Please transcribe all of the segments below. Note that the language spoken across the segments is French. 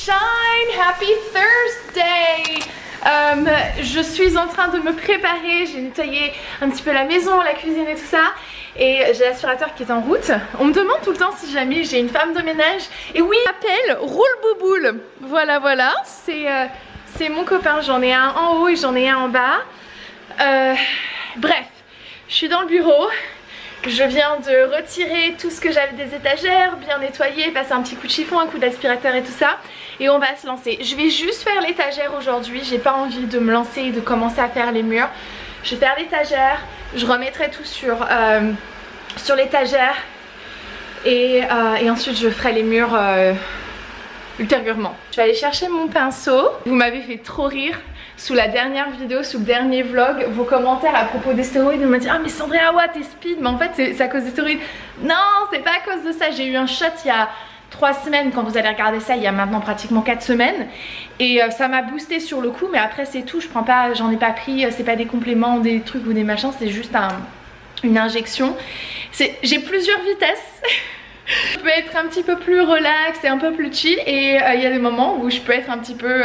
sunshine, happy Thursday. Je suis en train de me préparer, j'ai nettoyé un petit peu la maison, la cuisine et tout ça. Et j'ai l'aspirateur qui est en route. On me demande tout le temps si jamais j'ai une femme de ménage. Et oui, il m'appelle Roule Bouboule. Voilà, voilà, c'est mon copain. J'en ai un en haut et j'en ai un en bas. Bref, je suis dans le bureau. Je viens de retirer tout ce que j'avais des étagères, bien nettoyer, passer un petit coup de chiffon, un coup d'aspirateur et tout ça. Et on va se lancer. Je vais juste faire l'étagère aujourd'hui. J'ai pas envie de me lancer et de commencer à faire les murs. Je vais faire l'étagère. Je remettrai tout sur l'étagère. Et ensuite je ferai les murs ultérieurement. Je vais aller chercher mon pinceau. Vous m'avez fait trop rire. Sous la dernière vidéo, sous le dernier vlog, vos commentaires à propos des stéroïdes, on m'a dit « Ah mais Sandrea, ouais, t'es speed !» Mais en fait c'est à cause des stéroïdes. Non, c'est pas à cause de ça. J'ai eu un shot il y a 3 semaines. Quand vous allez regarder ça, il y a maintenant pratiquement 4 semaines. Et ça m'a boosté sur le coup, mais après c'est tout. Je prends pas, j'en ai pas pris, c'est pas des compléments, des trucs ou des machins, c'est juste une injection. J'ai plusieurs vitesses. Je peux être un petit peu plus relax et un peu plus chill. Et il y a des moments où je peux être un petit peu...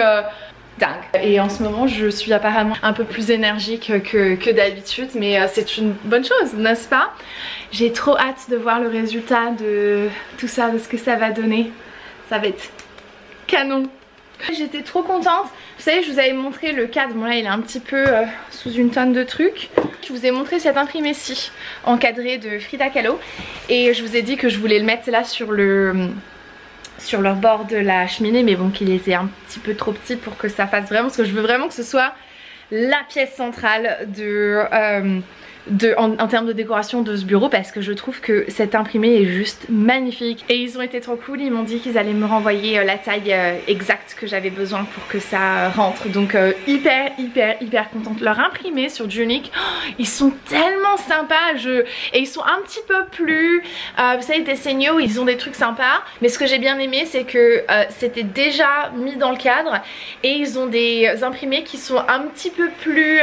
dingue. Et en ce moment je suis apparemment un peu plus énergique que d'habitude, mais c'est une bonne chose, n'est-ce pas? J'ai trop hâte de voir le résultat de tout ça, de ce que ça va donner. Ça va être canon. J'étais trop contente. Vous savez, je vous avais montré le cadre. Bon là il est un petit peu sous une tonne de trucs. Je vous ai montré cet imprimé-ci encadré de Frida Kahlo. Et je vous ai dit que je voulais le mettre là sur le bord de la cheminée, mais bon qu'il était un petit peu trop petit pour que ça fasse vraiment, parce que je veux vraiment que ce soit la pièce centrale en termes de décoration de ce bureau, parce que je trouve que cet imprimé est juste magnifique. Et ils ont été trop cool, ils m'ont dit qu'ils allaient me renvoyer la taille exacte que j'avais besoin pour que ça rentre. Donc hyper contente. Leur imprimé sur Junique, oh, ils sont tellement sympas. Et ils sont un petit peu plus, vous savez, des Seigno, ils ont des trucs sympas. Mais ce que j'ai bien aimé, c'est que c'était déjà mis dans le cadre. Et ils ont des imprimés qui sont un petit peu plus...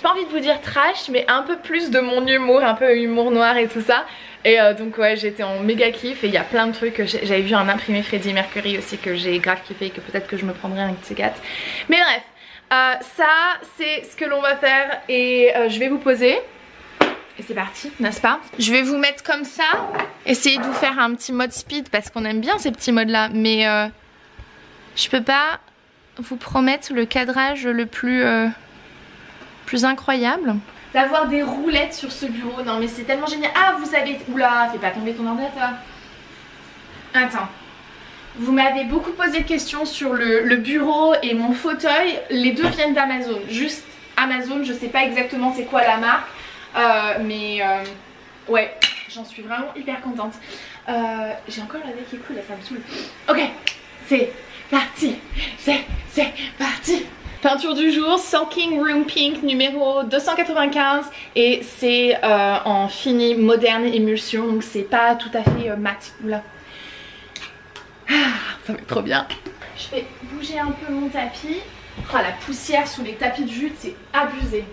pas envie de vous dire trash, mais un peu plus de mon humour, un peu humour noir et tout ça. Et donc ouais, j'étais en méga kiff. Et il y a plein de trucs. J'avais vu un imprimé Freddie Mercury aussi que j'ai grave kiffé, et que peut-être que je me prendrai un de ces quatre. Mais bref, ça c'est ce que l'on va faire. Et je vais vous poser. Et c'est parti, n'est-ce pas? Je vais vous mettre comme ça. Essayer de vous faire un petit mode speed, parce qu'on aime bien ces petits modes là. Mais je peux pas vous promettre le cadrage le plus incroyable. D'avoir des roulettes sur ce bureau, non mais c'est tellement génial. Ah, vous savez, oula, fais pas tomber ton ordinateur. Attends, vous m'avez beaucoup posé de questions sur le bureau et mon fauteuil. Les deux viennent d'Amazon, juste Amazon, je sais pas exactement c'est quoi la marque, mais ouais, j'en suis vraiment hyper contente. J'ai encore la veille qui coule, là ça me saoule. Ok, c'est parti, c'est parti. Peinture du jour, Sulking Room Pink numéro 295, et c'est en fini moderne émulsion, donc c'est pas tout à fait mat. Oula. Ah, ça va être trop bien. Je vais bouger un peu mon tapis. Oh, la poussière sous les tapis de jute, c'est abusé.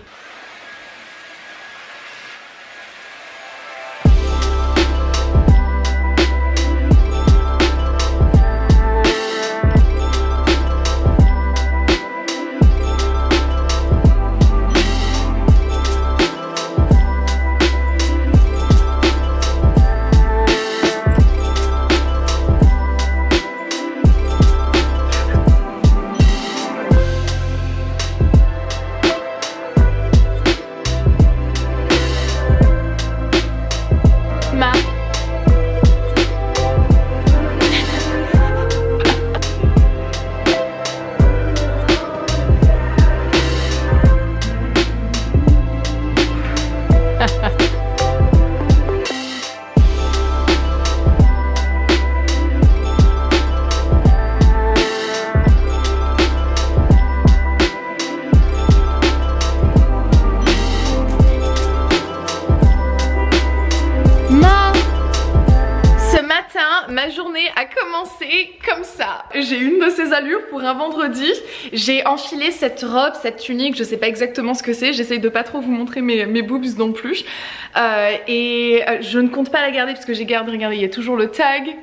Ma journée a commencé comme ça. J'ai une de ces allures pour un vendredi. J'ai enfilé cette robe, cette tunique, je sais pas exactement ce que c'est. J'essaye de pas trop vous montrer mes boobs non plus. Et je ne compte pas la garder parce que j'ai gardé, regardez, il y a toujours le tag.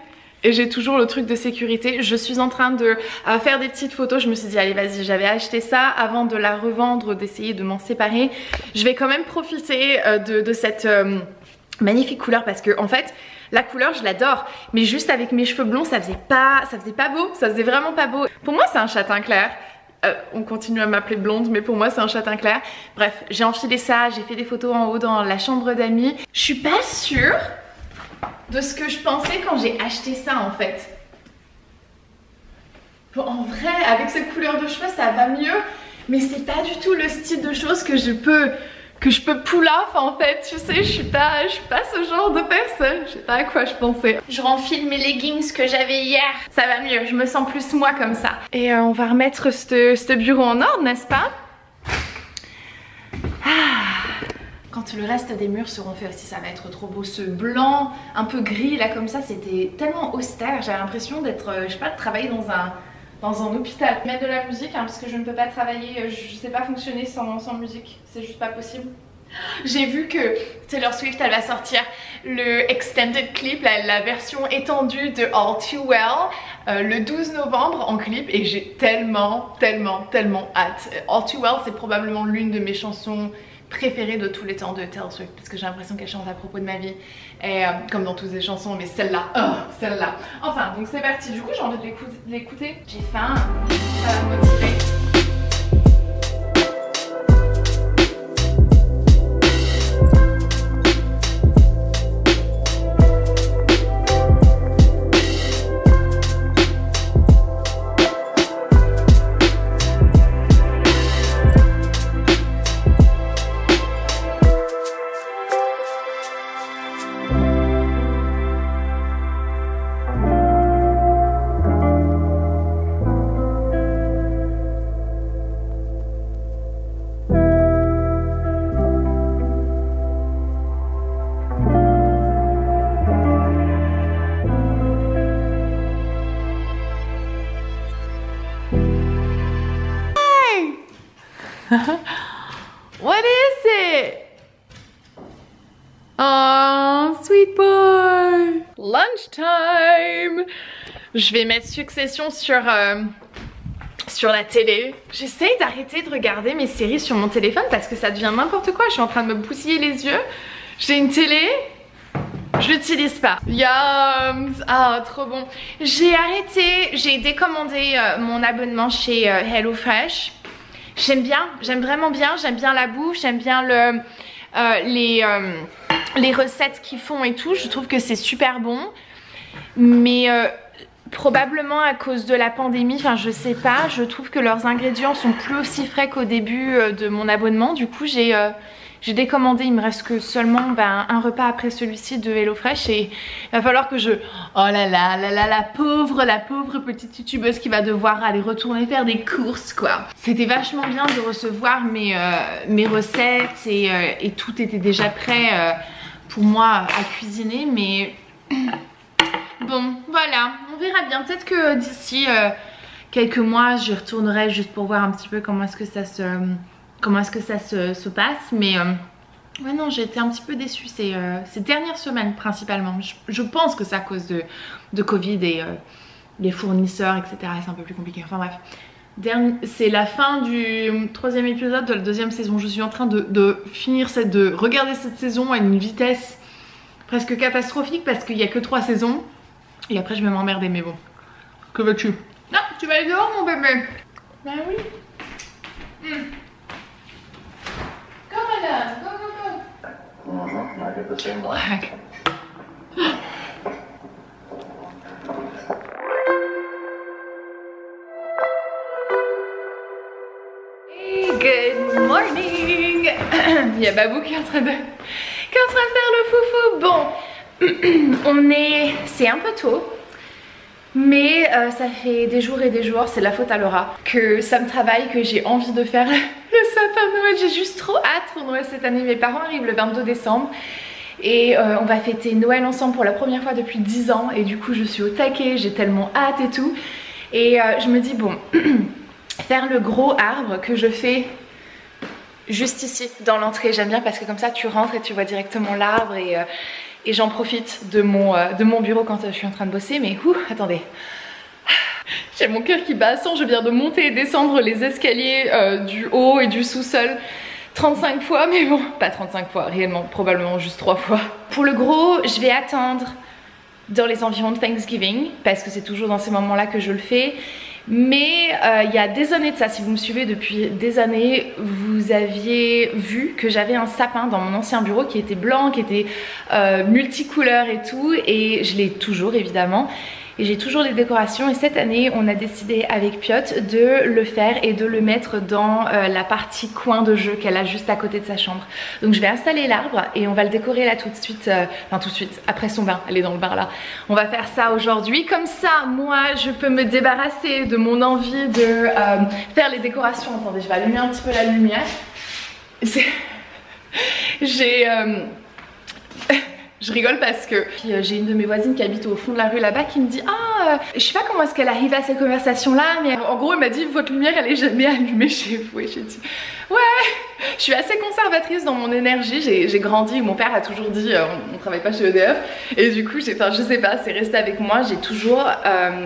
et j'ai toujours le truc de sécurité. Je suis en train de faire des petites photos. Je me suis dit allez vas-y, j'avais acheté ça avant de la revendre, d'essayer de m'en séparer. Je vais quand même profiter de cette magnifique couleur parce que en fait la couleur je l'adore, mais juste avec mes cheveux blonds ça faisait pas beau, ça faisait vraiment pas beau. Pour moi c'est un châtain clair. On continue à m'appeler blonde, mais pour moi c'est un châtain clair. Bref, j'ai enfilé ça, j'ai fait des photos en haut dans la chambre d'amis. Je suis pas sûre de ce que je pensais quand j'ai acheté ça en fait. Bon, en vrai, avec cette couleur de cheveux ça va mieux, mais c'est pas du tout le style de choses que je peux pull off en fait, tu sais, je suis pas ce genre de personne, je sais pas à quoi je pensais. Je renfile mes leggings que j'avais hier, ça va mieux, je me sens plus moi comme ça. Et on va remettre ce bureau en ordre, n'est-ce pas? Quand le reste des murs seront faits aussi, ça va être trop beau. Ce blanc un peu gris là comme ça, c'était tellement austère, j'avais l'impression d'être, je sais pas, de travailler dans un hôpital. Mettre de la musique hein, parce que je ne peux pas travailler, je sais pas fonctionner sans musique, c'est juste pas possible. J'ai vu que Taylor Swift elle va sortir le extended clip, la version étendue de All Too Well le 12 novembre en clip et j'ai tellement hâte. All Too Well c'est probablement l'une de mes chansons préférée de tous les temps de Taylor Swift parce que j'ai l'impression qu'elle chante à propos de ma vie et comme dans toutes les chansons, mais celle-là, celle-là. Enfin donc c'est parti, du coup j'ai envie de l'écouter. J'ai faim, ça va me motiver. What is it? Oh, sweet boy. Lunchtime. Je vais mettre Succession sur la télé. J'essaye d'arrêter de regarder mes séries sur mon téléphone parce que ça devient n'importe quoi. Je suis en train de me bousiller les yeux. J'ai une télé. Je l'utilise pas. Yums. Ah, trop bon. J'ai arrêté, j'ai décommandé mon abonnement chez HelloFresh. J'aime bien, j'aime vraiment bien, j'aime bien la bouffe, j'aime bien les recettes qu'ils font et tout. Je trouve que c'est super bon. Mais probablement à cause de la pandémie, enfin je sais pas, je trouve que leurs ingrédients sont plus aussi frais qu'au début de mon abonnement. Du coup j'ai décommandé, il me reste que seulement un repas après celui-ci de HelloFresh et il va falloir que je... Oh là là, la pauvre petite youtubeuse qui va devoir aller retourner faire des courses quoi. C'était vachement bien de recevoir mes recettes et tout était déjà prêt pour moi à cuisiner mais... Bon voilà, on verra bien, peut-être que d'ici quelques mois j'y retournerai juste pour voir un petit peu comment est-ce que ça se passe, mais ouais non j'ai été un petit peu déçue ces dernières semaines principalement. Je pense que c'est à cause de Covid et les fournisseurs etc, c'est un peu plus compliqué, enfin bref. C'est la fin du 3e épisode de la 2e saison, je suis en train de regarder cette saison à une vitesse presque catastrophique parce qu'il n'y a que 3 saisons et après je vais m'emmerder mais bon, que veux-tu? Non, tu vas aller dehors mon bébé. Bah oui. Go madame, go. I get the same black. Hey, good morning. Il y a Babou qui est en train de faire le foufou. Bon, c'est un peu tôt. Mais ça fait des jours et des jours, c'est la faute à Laura, que ça me travaille, que j'ai envie de faire le sapin de Noël. J'ai juste trop hâte pour Noël cette année. Mes parents arrivent le 22 décembre et on va fêter Noël ensemble pour la première fois depuis 10 ans. Et du coup je suis au taquet, j'ai tellement hâte et tout. Et je me dis bon, faire le gros arbre que je fais juste ici dans l'entrée, j'aime bien parce que comme ça tu rentres et tu vois directement l'arbre Et j'en profite de mon bureau quand je suis en train de bosser. Mais attendez. J'ai mon cœur qui bat à 100, je viens de monter et descendre les escaliers du haut et du sous-sol 35 fois, mais bon, pas 35 fois, réellement, probablement juste 3 fois. Pour le gros, je vais attendre dans les environs de Thanksgiving, parce que c'est toujours dans ces moments-là que je le fais. Mais il y a des années de ça, si vous me suivez depuis des années, vous aviez vu que j'avais un sapin dans mon ancien bureau qui était blanc, qui était multicouleur et tout, et je l'ai toujours évidemment. Et j'ai toujours des décorations et cette année on a décidé avec Piotr de le faire et de le mettre dans la partie coin de jeu qu'elle a juste à côté de sa chambre. Donc je vais installer l'arbre et on va le décorer là tout de suite, enfin tout de suite, après son bain, elle est dans le bain là. On va faire ça aujourd'hui, comme ça moi je peux me débarrasser de mon envie de faire les décorations. Attendez, je vais allumer un petit peu la lumière. Je rigole parce que j'ai une de mes voisines qui habite au fond de la rue là-bas qui me dit je sais pas comment est-ce qu'elle arrive à ces conversations là, mais en gros elle m'a dit votre lumière elle est jamais allumée chez vous. Et j'ai dit ouais, je suis assez conservatrice dans mon énergie, j'ai grandi, mon père a toujours dit on travaille pas chez EDF et du coup je sais pas, c'est resté avec moi, j'ai toujours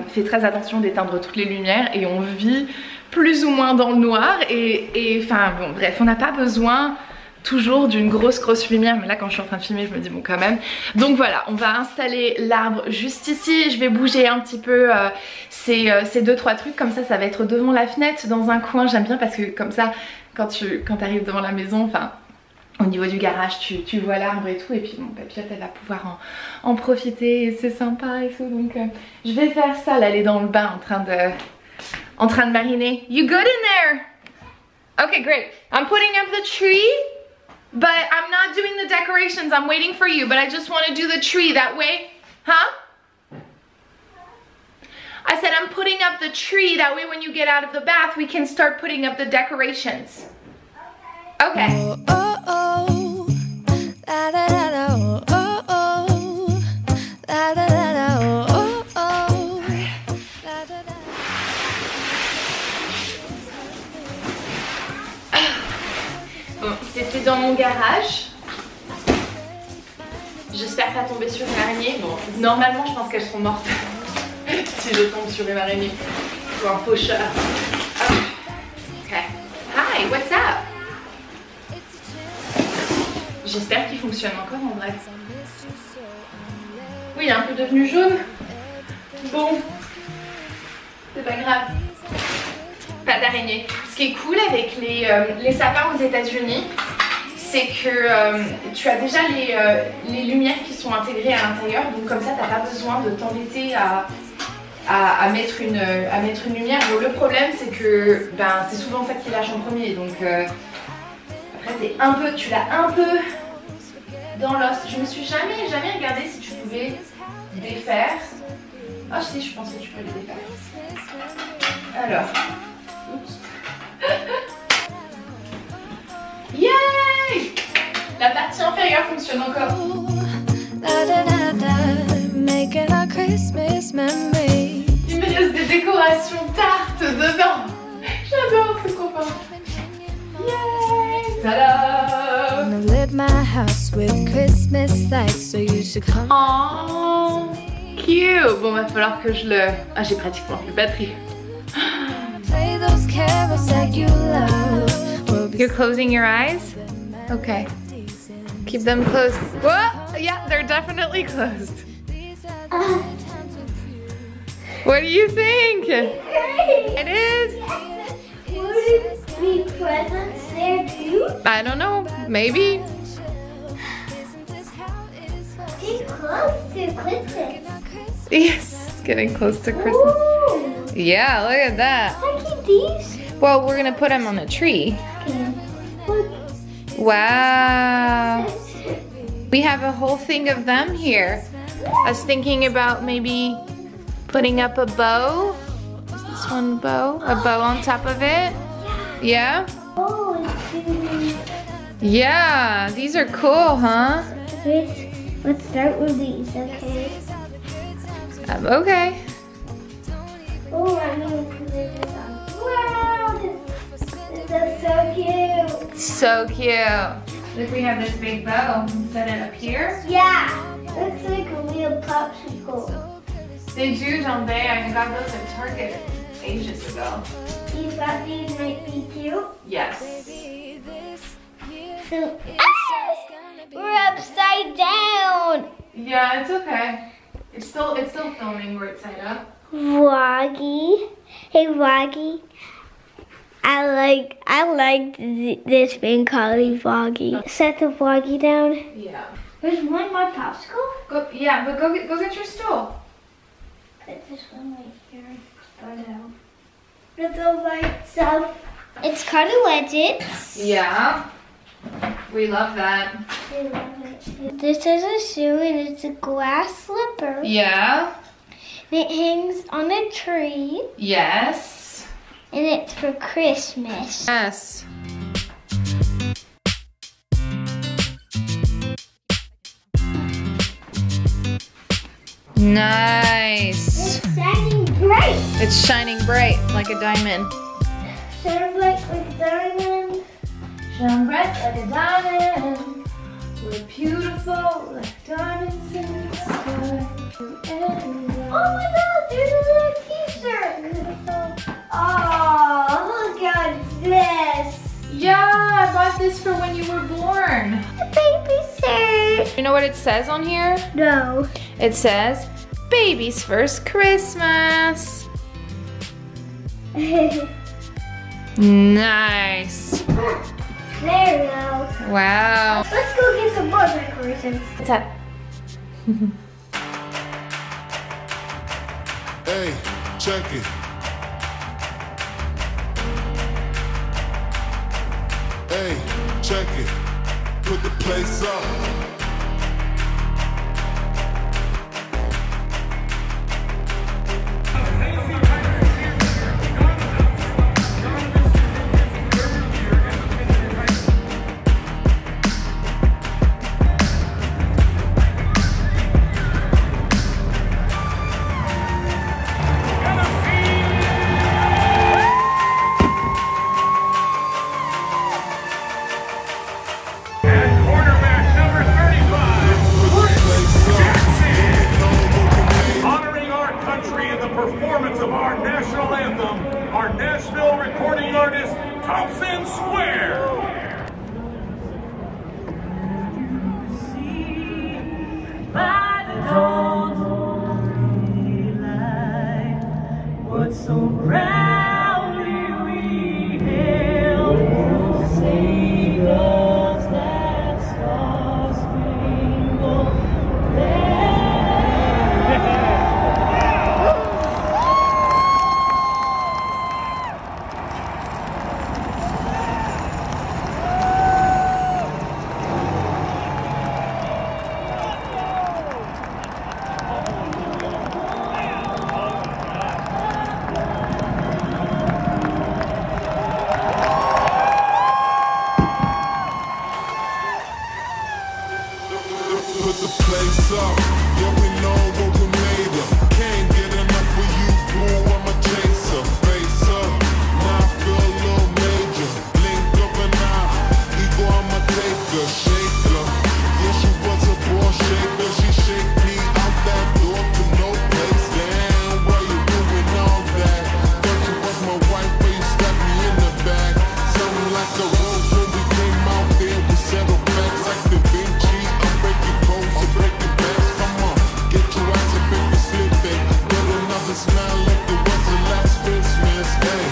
fait très attention d'éteindre toutes les lumières et on vit plus ou moins dans le noir et enfin bon bref, on n'a pas besoin toujours d'une grosse lumière, mais là quand je suis en train de filmer je me dis bon quand même. Donc voilà, on va installer l'arbre juste ici, je vais bouger un petit peu ces 2-3 trucs, comme ça ça va être devant la fenêtre dans un coin, j'aime bien parce que comme ça quand tu arrives devant la maison, enfin au niveau du garage tu vois l'arbre et tout, et puis bon bah, Piotr elle va pouvoir en profiter et c'est sympa et tout, donc je vais faire ça. Là elle est dans le bain en train de mariner. You good in there? Okay, great. I'm putting up the tree. But I'm not doing the decorations, I'm waiting for you, but I just want to do the tree that way, huh? I said I'm putting up the tree, that way when you get out of the bath, we can start putting up the decorations. Okay. Oh, oh, oh. La, da, da, da, oh, oh, oh. La, da, da, da, oh, oh, oh. La, da, da. Bon, c'était dans mon garage. J'espère pas tomber sur une araignée. Bon, normalement, je pense qu'elles sont mortes si je tombe sur une araignée ou un faucheur. Ok. Hi, what's up? J'espère qu'il fonctionne encore en vrai. Oui, il est un peu devenu jaune. Bon, c'est pas grave. Pas d'araignée. Ce qui est cool avec les sapins aux États-Unis, c'est que tu as déjà les lumières qui sont intégrées à l'intérieur, donc comme ça t'as pas besoin de t'embêter à mettre une lumière. Bon, le problème c'est que c'est souvent ça qui lâche en premier, donc après tu l'as un peu dans l'os. Je me suis jamais regardé si tu pouvais défaire. Ah si, je pense que tu peux les défaire. Alors. Yay! La partie inférieure fonctionne encore. Il me reste des décorations tartes dedans. J'adore, c'est trop fort. Yay! Tada! Oh, cute! Bon, va falloir que je le... Ah, j'ai pratiquement plus de batterie. You're closing your eyes? Okay. Keep them closed. Whoa! Yeah, they're definitely closed. What do you think? It is? Would it be presents there too? I don't know. Maybe. Getting close to Christmas. Yes, it's getting close to Christmas. Ooh. Yeah, look at that. I keep these. Well, we're gonna put them on a tree. Wow. We have a whole thing of them here. I was thinking about maybe putting up a bow. Is this one bow? A bow on top of it? Yeah? Oh, it's Yeah, these are cool, huh? let's start with these, okay? Okay. Oh, I'm gonna put this on. Wow, this is so cute. So cute. Look, we have this big bow. Set it up here. Yeah. Looks like a real popsicle. They do, don't they? I got those at Target ages ago. You thought these might be cute? Yes. So, we're upside down. Yeah, it's okay. It's still filming right side up. Vloggy. Hey Vloggy. I like this being called Vloggy. Set the Vloggy down. Yeah. There's one more popsicle. Go get your stool. Put this one right here. Start out. With the lights up. It's called a legend. Yeah. We love that. I love it. This is a shoe and it's a glass slipper. Yeah. And it hangs on a tree. Yes. And it's for Christmas. Yes. Nice. It's shining bright. It's shining bright like a diamond. Shine bright like a diamond. Shine bright like a diamond. We're beautiful like diamonds in the sky. Oh my god, there's a little t-shirt. Oh, look at this. Yeah, I bought this for when you were born. A baby shirt. You know what it says on here? No. It says, baby's first Christmas. Nice. There we go. Wow. Let's go get some more decorations. What's up? Hey, check it. Hey, check it. Put the place up. Performance of our national anthem, our Nashville recording artist, Thompson Square. By the dawn's daylight, what so proudly we hailed, sailors that star-spangled Put the place up. Yeah, we know what we made of. Can't get enough of you, boo. I'm a chaser. Face up. Now I feel a little major. Blink of an eye. Ego, I'm a taker. Shaker. Yeah, she was a ball shaker. She shake me out that door to no place. Damn, why you doing all that? Thought you was my wife, but you stabbed me in the back. Something like a rose when we came out there. We settled facts like Da Vinci. I'm breaking codes and breaking backs. Come on, get your ass up if you slipping. Get another smile like it was the last Christmas. Hey.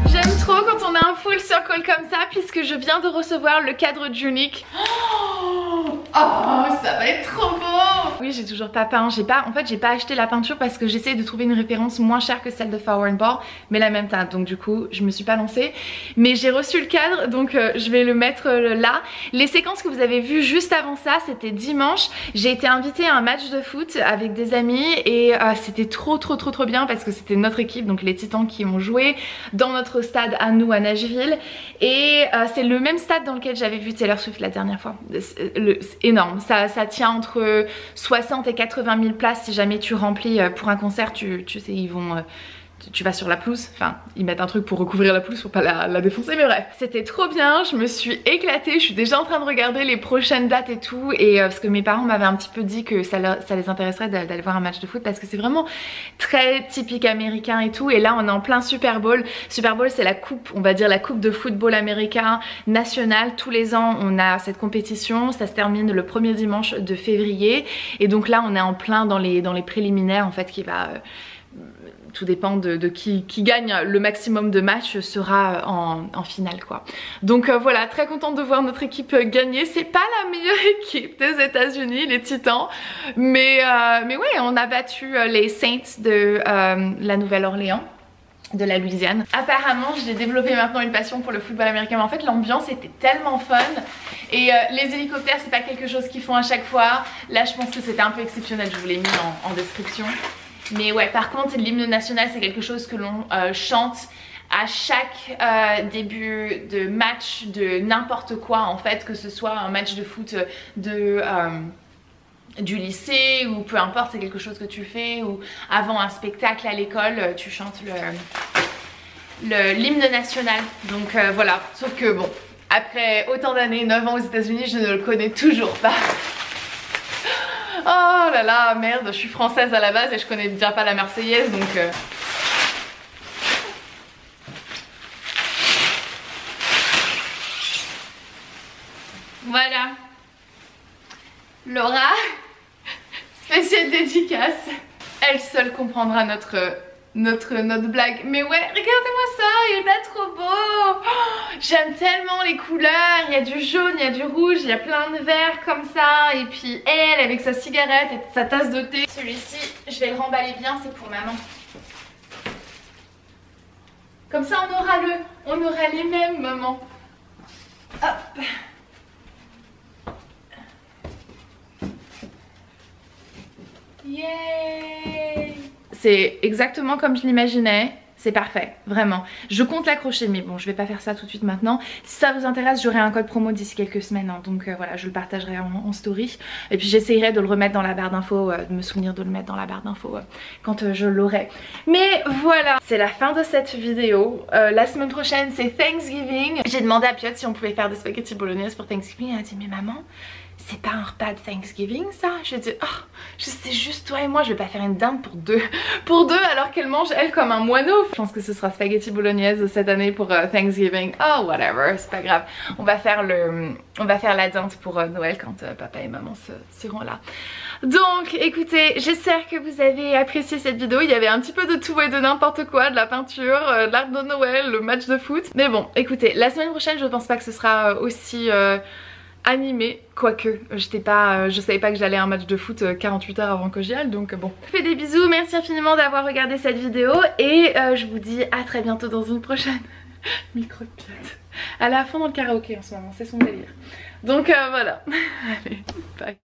J'aime trop quand on a un full circle comme ça puisque je viens de recevoir le cadre d'Unique. Oh, ça va être trop beau. We oui, j'ai toujours pas peint. En fait, j'ai pas acheté la peinture parce que j'essaie de trouver une référence moins chère que celle de Flower & Ball, mais la même teinte. Donc du coup, je me suis pas lancée. Mais j'ai reçu le cadre, donc je vais le mettre là. Les séquences que vous avez vues juste avant ça, c'était dimanche. J'ai été invitée à un match de foot avec des amis et c'était trop bien parce que c'était notre équipe, donc les Titans, qui ont joué dans notre stade à nous à Nashville. Et c'est le même stade dans lequel j'avais vu Taylor Swift la dernière fois. C'est énorme, ça tient entre 60 et 80 000 places si jamais tu remplis pour un concert. Tu sais, ils vont... tu vas sur la pelouse, enfin ils mettent un truc pour recouvrir la pelouse pour pas la défoncer, mais bref, c'était trop bien, je me suis éclatée, je suis déjà en train de regarder les prochaines dates et tout, et parce que mes parents m'avaient un petit peu dit que ça les intéresserait d'aller voir un match de foot parce que c'est vraiment très typique américain et tout. Et là on est en plein Super Bowl. Super Bowl, c'est la coupe, on va dire la coupe de football américain nationale. Tous les ans on a cette compétition, ça se termine le premier dimanche de février, et donc là on est en plein dans les préliminaires en fait, qui va... tout dépend de qui gagne le maximum de matchs sera en finale quoi. Donc voilà, très contente de voir notre équipe gagner. C'est pas la meilleure équipe des États-Unis, les Titans, mais ouais, on a battu les Saints de la Nouvelle-Orléans, de la Louisiane. Apparemment j'ai développé maintenant une passion pour le football américain, mais en fait l'ambiance était tellement fun, et les hélicoptères c'est pas quelque chose qu'ils font à chaque fois. Là je pense que c'était un peu exceptionnel, je vous l'ai mis en description. Mais ouais, par contre l'hymne national c'est quelque chose que l'on chante à chaque début de match de n'importe quoi en fait, que ce soit un match de foot du lycée ou peu importe, c'est quelque chose que tu fais, ou avant un spectacle à l'école tu chantes l'hymne national. Donc voilà, sauf que bon, après autant d'années, 9 ans aux États-Unis, je ne le connais toujours pas. Oh là là, merde, je suis française à la base et je connais déjà pas la Marseillaise, donc... Voilà. Laura, spéciale dédicace. Elle seule comprendra notre blague. Mais ouais, regardez-moi ça, il est pas trop beau. Oh, j'aime tellement les couleurs, il y a du jaune, il y a du rouge, il y a plein de verts comme ça. Et puis elle avec sa cigarette et sa tasse de thé. Celui-ci, je vais le remballer bien, c'est pour maman. Comme ça on aura les mêmes, maman. Hop. Yay! C'est exactement comme je l'imaginais, c'est parfait, vraiment. Je compte l'accrocher, mais bon, je vais pas faire ça tout de suite maintenant. Si ça vous intéresse, j'aurai un code promo d'ici quelques semaines, hein, donc voilà, je le partagerai en story. Et puis j'essayerai de le remettre dans la barre d'infos, de me souvenir de le mettre dans la barre d'infos quand je l'aurai. Mais voilà, c'est la fin de cette vidéo. La semaine prochaine, c'est Thanksgiving. J'ai demandé à Piot si on pouvait faire des spaghettis bolognaise pour Thanksgiving. Elle a dit, mais maman, c'est pas un repas de Thanksgiving ça? Je dis, oh, c'est juste toi et moi, je vais pas faire une dinde pour deux. Pour deux alors qu'elle mange elle comme un moineau. Je pense que ce sera spaghetti bolognaise cette année pour Thanksgiving. Oh whatever, c'est pas grave. On va faire la dinde pour Noël quand papa et maman seront là. Donc écoutez, j'espère que vous avez apprécié cette vidéo. Il y avait un petit peu de tout et de n'importe quoi, de la peinture, de l'arbre de Noël, le match de foot. Mais bon, écoutez, la semaine prochaine je pense pas que ce sera aussi... animé, quoique je savais pas que j'allais à un match de foot 48 heures avant que j'y aille, donc bon. Je vous fais des bisous, merci infiniment d'avoir regardé cette vidéo et je vous dis à très bientôt dans une prochaine. Micro de Piot. Elle est à fond dans le karaoké en ce moment, c'est son délire. Donc voilà, allez, bye.